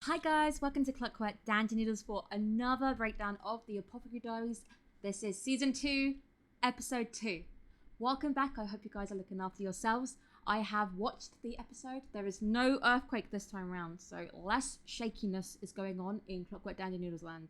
Hi guys, welcome to Clockwork Noodles for another breakdown of the Apothecary Diaries. This is season 2, episode 2. Welcome back. I hope you guys are looking after yourselves. I have watched the episode. There is no earthquake this time around, so less shakiness is going on in Clockwork Noodles land.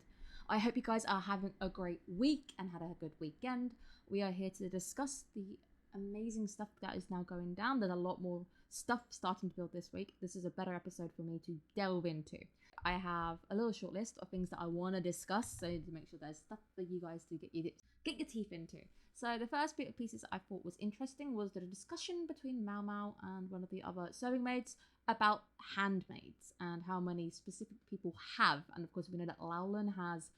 I hope you guys are having a great week and had a good weekend. We are here to discuss the amazing stuff that is now going down. There's a lot more stuff starting to build this week. This is a better episode for me to delve into. I have a little short list of things that I want to discuss, so to make sure there's stuff that you guys do get your teeth into. So the first bit of pieces I thought was interesting was the discussion between Mao Mao and one of the other serving maids about handmaids and how many specific people have. And of course we know that Laulan has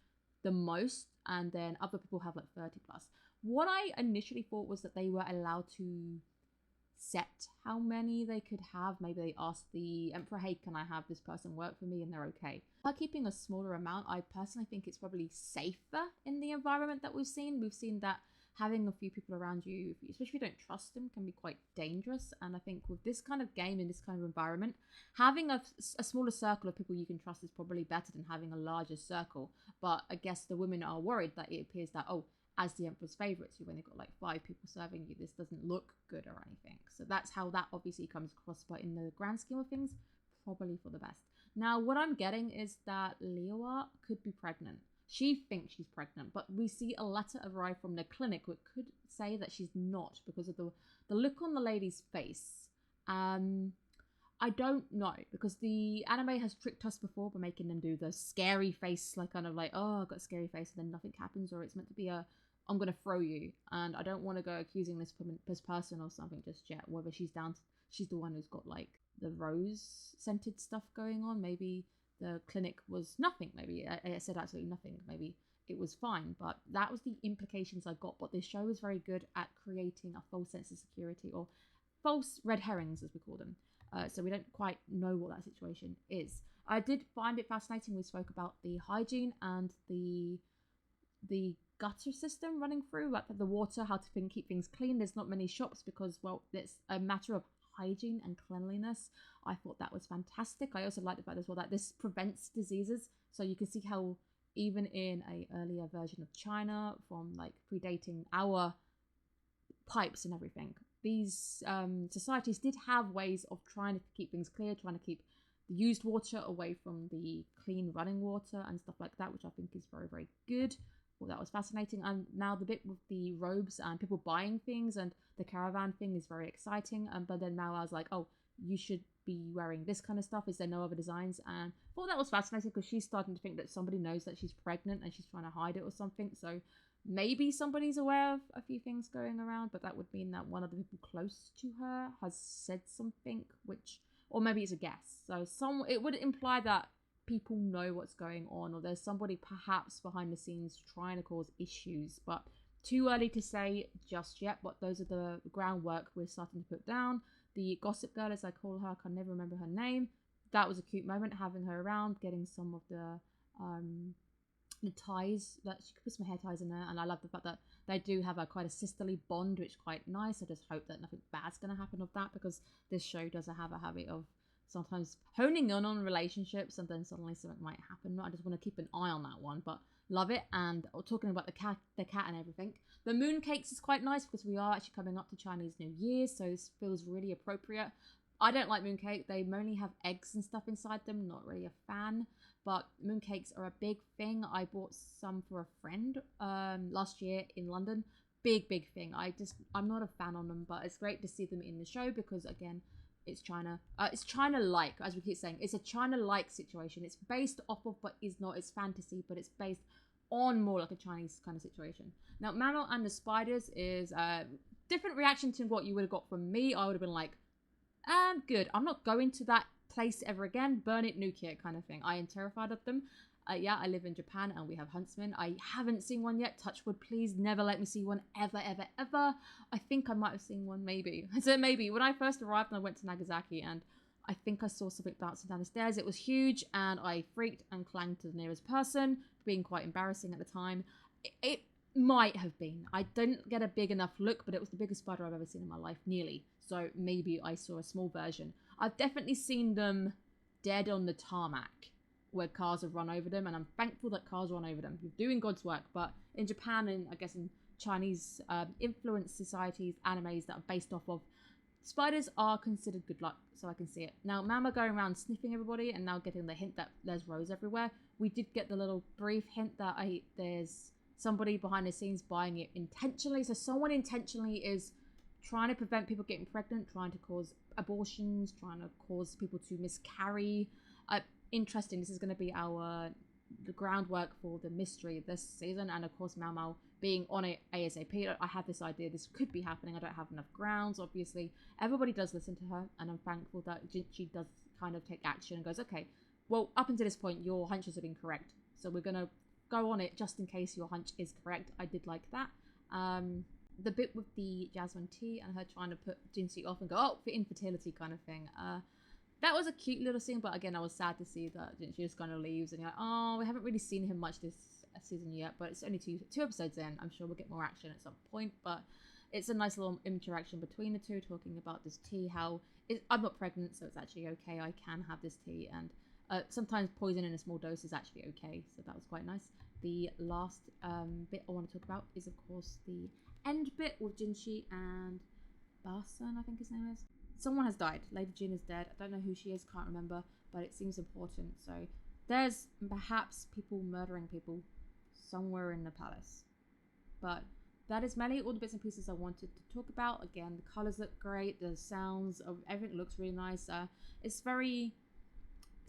the most, and then other people have like 30 plus. What I initially thought was that they were allowed to set how many they could have. Maybe they asked the emperor, hey, can I have this person work for me, and they're okay. By keeping a smaller amount, I personally think it's probably safer in the environment that we've seen. We've seen that having a few people around you, especially if you don't trust them, can be quite dangerous. And I think with this kind of game, in this kind of environment, having a smaller circle of people you can trust is probably better than having a larger circle. But I guess the women are worried that it appears that, oh, as the emperor's favourites, when they've got like 5 people serving you, this doesn't look good or anything. So that's how that obviously comes across, but in the grand scheme of things, probably for the best. Now, what I'm getting is that Leoa could be pregnant. She thinks she's pregnant, but we see a letter arrive from the clinic which could say that she's not because of the look on the lady's face. I don't know, because the anime has tricked us before by making them do the scary face, like kind of like, oh, I've got a scary face, and then nothing happens, or it's meant to be a, I'm going to throw you. And I don't want to go accusing this person or something just yet, whether she's she's the one who's got like the rose scented stuff going on. Maybe the clinic was nothing. Maybe I said absolutely nothing. Maybe it was fine, but that was the implications I got. But this show is very good at creating a false sense of security, or false red herrings as we call them. So we don't quite know what that situation is. I did find it fascinating. We spoke about the hygiene and the gutter system running through, like the water, how to keep things clean. There's not many shops because, well, it's a matter of hygiene and cleanliness. I thought that was fantastic. I also liked the fact as well that this prevents diseases. So you can see how even in a earlier version of China, from like predating our pipes and everything, these societies did have ways of trying to keep things clear, trying to keep the used water away from the clean running water and stuff like that, which I think is very, very good. Well, that was fascinating. And now the bit with the robes and people buying things and the caravan thing is very exciting. But then now I was like, oh, you should be wearing this kind of stuff. Is there no other designs? And well, that was fascinating because she's starting to think that somebody knows that she's pregnant and she's trying to hide it or something. So maybe somebody's aware of a few things going around, but that would mean that one of the people close to her has said something, which, or maybe it's a guess. So it would imply that people know what's going on, or there's somebody perhaps behind the scenes trying to cause issues, but too early to say just yet. But those are the groundwork we're starting to put down. The gossip girl, as I call her, I can never remember her name. That was a cute moment, having her around, getting some of the ties, that she could put some hair ties in there. And I love the fact that they do have a quite a sisterly bond, which is quite nice. I just hope that nothing bad's going to happen of that, because this show does have a habit of sometimes honing in on relationships and then suddenly something might happen. I just want to keep an eye on that one, but love it. And talking about the cat and everything, the moon cakes is quite nice because we are actually coming up to Chinese New Year, so this feels really appropriate. I don't like mooncake. They mainly have eggs and stuff inside them. Not really a fan, but mooncakes are a big thing. I bought some for a friend last year in London. Big thing. I'm not a fan on them, but it's great to see them in the show because, again, it's China. It's China-like, as we keep saying. It's a China-like situation. It's based off of, but is not. It's fantasy, but it's based on more like a Chinese kind of situation. Now, Mamo and the Spiders is a different reaction to what you would have got from me. I would have been like, good. I'm not going to that place ever again. Burn it, nuke it, kind of thing. I am terrified of them. Yeah, I live in Japan and we have huntsmen. I haven't seen one yet. Touch wood, please. Never let me see one ever. I think I might have seen one, maybe. So maybe. When I first arrived and I went to Nagasaki, and I think I saw something bouncing down the stairs. It was huge and I freaked and clanged to the nearest person, being quite embarrassing at the time. It might have been. I didn't get a big enough look, but it was the biggest spider I've ever seen in my life, nearly. So maybe I saw a small version. I've definitely seen them dead on the tarmac. where cars have run over them, and I'm thankful that cars run over them. You're doing God's work. But in Japan and I guess in Chinese influenced societies, animes that are based off of spiders are considered good luck, so I can see it. Now, Mama going around sniffing everybody and now getting the hint that there's rose everywhere. We did get the little brief hint that there's somebody behind the scenes buying it intentionally. So someone intentionally is trying to prevent people getting pregnant, trying to cause abortions, trying to cause people to miscarry. Interesting. This is going to be the groundwork for the mystery this season, and of course Mau Mau being on it ASAP. I have this idea this could be happening. I don't have enough grounds. Obviously, everybody does listen to her, and I'm thankful that she does kind of take action and goes, okay, well, up until this point, your hunches have been correct, so we're going to go on it just in case your hunch is correct. I did like that. The bit with the jasmine tea and her trying to put Jinxie off and go, oh, for infertility kind of thing. That was a cute little scene, but again, I was sad to see that Jinxie just kind of leaves and you're like, oh, we haven't really seen him much this season yet, but it's only two episodes in. I'm sure we'll get more action at some point, but it's a nice little interaction between the two, talking about this tea, how I'm not pregnant, so it's actually okay. I can have this tea, and sometimes poison in a small dose is actually okay, so that was quite nice. The last bit I want to talk about is, of course, the end bit with Jinxie and Barson, I think his name is. Someone has died. Lady Jin is dead. I don't know who she is, can't remember, but it seems important. So there's perhaps people murdering people somewhere in the palace. But that is mainly all the bits and pieces I wanted to talk about. Again, the colours look great. The sounds of everything looks really nice. It's very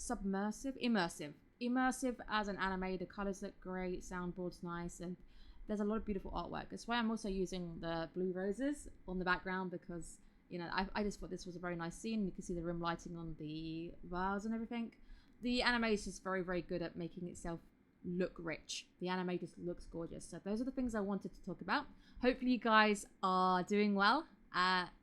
immersive as an anime. The colours look great. Soundboard's nice, and there's a lot of beautiful artwork. That's why I'm also using the blue roses on the background, because you know, I just thought this was a very nice scene. You can see the room lighting on the vase and everything. The anime is just very, very good at making itself look rich. The anime just looks gorgeous. So those are the things I wanted to talk about. Hopefully you guys are doing well.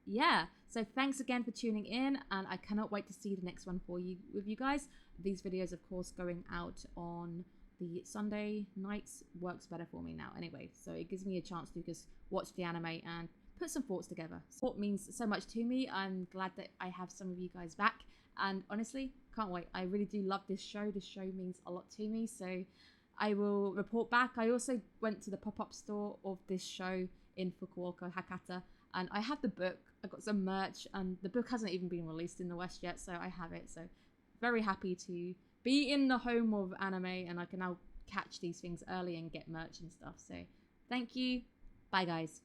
Yeah. So thanks again for tuning in, and I cannot wait to see the next one with you guys. These videos, of course, going out on the Sunday nights works better for me now anyway. So it gives me a chance to just watch the anime and put some thoughts together. Sport means so much to me. I'm glad that I have some of you guys back, and honestly, can't wait. I really do love this show. This show means a lot to me, so I will report back. I also went to the pop-up store of this show in Fukuoka, Hakata, and I have the book. I got some merch, and the book hasn't even been released in the West yet, so I have it. So very happy to be in the home of anime, and I can now catch these things early and get merch and stuff. So thank you. Bye guys.